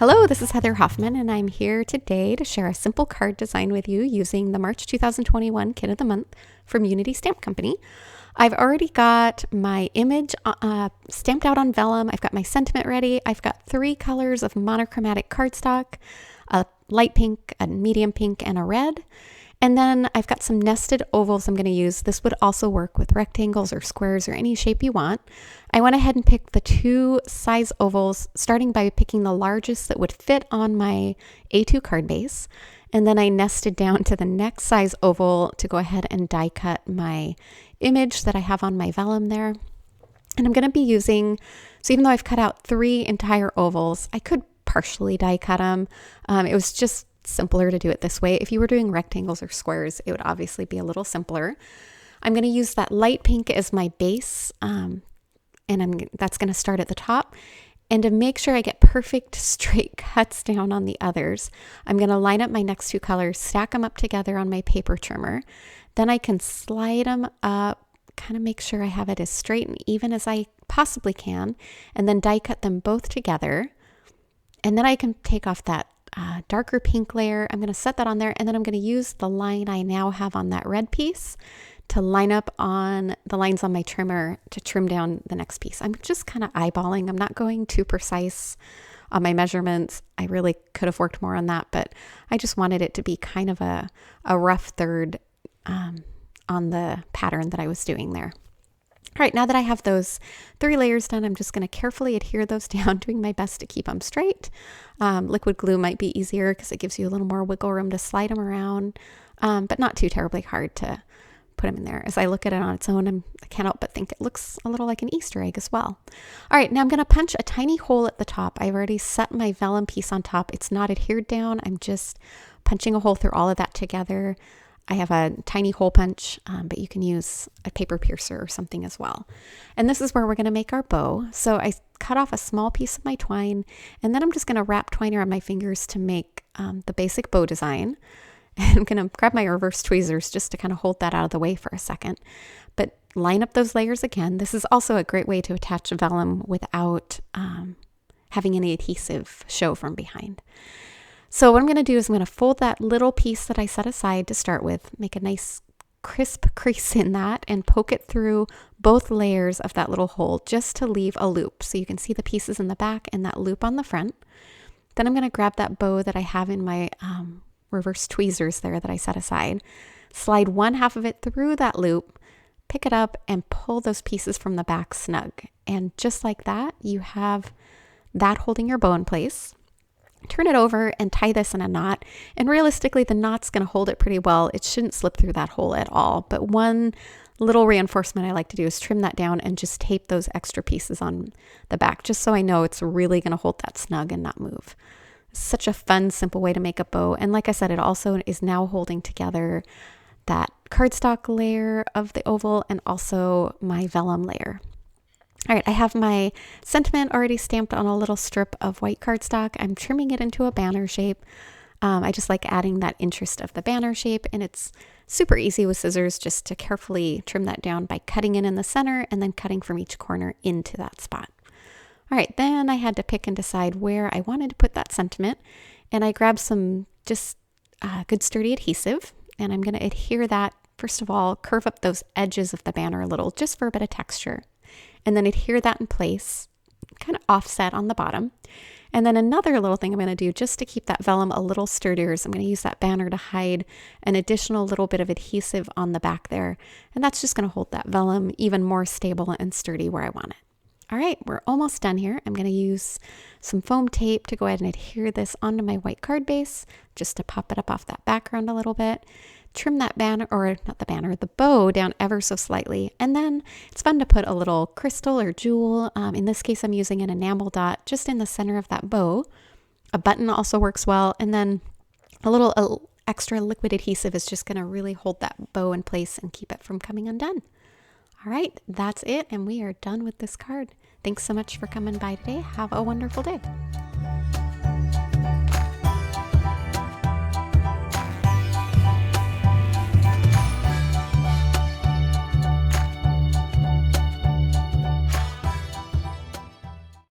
Hello, this is Heather Hoffman, and I'm here today to share a simple card design with you using the March 2021 Kit of the Month from Unity Stamp Company. I've already got my image stamped out on vellum. I've got my sentiment ready. I've got 3 colors of monochromatic cardstock, a light pink, a medium pink, and a red. And then I've got some nested ovals I'm going to use. This would also work with rectangles or squares or any shape you want. I went ahead and picked the 2 size ovals, starting by picking the largest that would fit on my A2 card base. And then I nested down to the next size oval to go ahead and die cut my image that I have on my vellum there. And I'm going to be using, so even though I've cut out 3 entire ovals, I could partially die cut them. It was just simpler to do it this way. If you were doing rectangles or squares, it would obviously be a little simpler. I'm going to use that light pink as my base, and that's going to start at the top. And to make sure I get perfect straight cuts down on the others, I'm going to line up my next 2 colors, stack them up together on my paper trimmer. Then I can slide them up, kind of make sure I have it as straight and even as I possibly can, and then die cut them both together. And then I can take off that darker pink layer. I'm going to set that on there, and then I'm going to use the line I now have on that red piece to line up on the lines on my trimmer to trim down the next piece. I'm just kind of eyeballing. I'm not going too precise on my measurements. I really could have worked more on that, but I just wanted it to be kind of a rough third on the pattern that I was doing there. All right, now that I have those 3 layers done, I'm just going to carefully adhere those down, doing my best to keep them straight. Liquid glue might be easier because it gives you a little more wiggle room to slide them around, but not too terribly hard to put them in there. As I look at it on its own, I can't help but think it looks a little like an Easter egg as well. All right, now I'm going to punch a tiny hole at the top. I've already set my vellum piece on top. It's not adhered down. I'm just punching a hole through all of that together. I have a tiny hole punch, but you can use a paper piercer or something as well. And this is where we're going to make our bow. So I cut off a small piece of my twine, and then I'm just going to wrap twine around my fingers to make the basic bow design. And I'm going to grab my reverse tweezers just to kind of hold that out of the way for a second. But line up those layers again. This is also a great way to attach vellum without having any adhesive show from behind. So what I'm going to do is I'm going to fold that little piece that I set aside to start with, make a nice crisp crease in that, and poke it through both layers of that little hole just to leave a loop. So you can see the pieces in the back and that loop on the front. Then I'm going to grab that bow that I have in my reverse tweezers there that I set aside, slide one half of it through that loop, pick it up, and pull those pieces from the back snug. And just like that, you have that holding your bow in place. Turn it over and tie this in a knot. And realistically, the knot's going to hold it pretty well. It shouldn't slip through that hole at all. But one little reinforcement I like to do is trim that down and just tape those extra pieces on the back, just so I know it's really going to hold that snug and not move. It's such a fun, simple way to make a bow. And like I said, it also is now holding together that cardstock layer of the oval and also my vellum layer. All right, I have my sentiment already stamped on a little strip of white cardstock. I'm trimming it into a banner shape. I just like adding that interest of the banner shape, and it's super easy with scissors just to carefully trim that down by cutting it in the center and then cutting from each corner into that spot. All right, then I had to pick and decide where I wanted to put that sentiment, and I grabbed some just good sturdy adhesive, and I'm going to adhere that. First of all, curve up those edges of the banner a little just for a bit of texture. And then adhere that in place, kind of offset on the bottom. And then another little thing I'm going to do just to keep that vellum a little sturdier is I'm going to use that banner to hide an additional little bit of adhesive on the back there. And that's just going to hold that vellum even more stable and sturdy where I want it. All right, we're almost done here. I'm going to use some foam tape to go ahead and adhere this onto my white card base, just to pop it up off that background a little bit. Trim that banner, or not the banner, the bow down ever so slightly. And then it's fun to put a little crystal or jewel. In this case, I'm using an enamel dot just in the center of that bow. A button also works well. And then a little extra liquid adhesive is just going to really hold that bow in place and keep it from coming undone. All right, that's it. And we are done with this card. Thanks so much for coming by today. Have a wonderful day.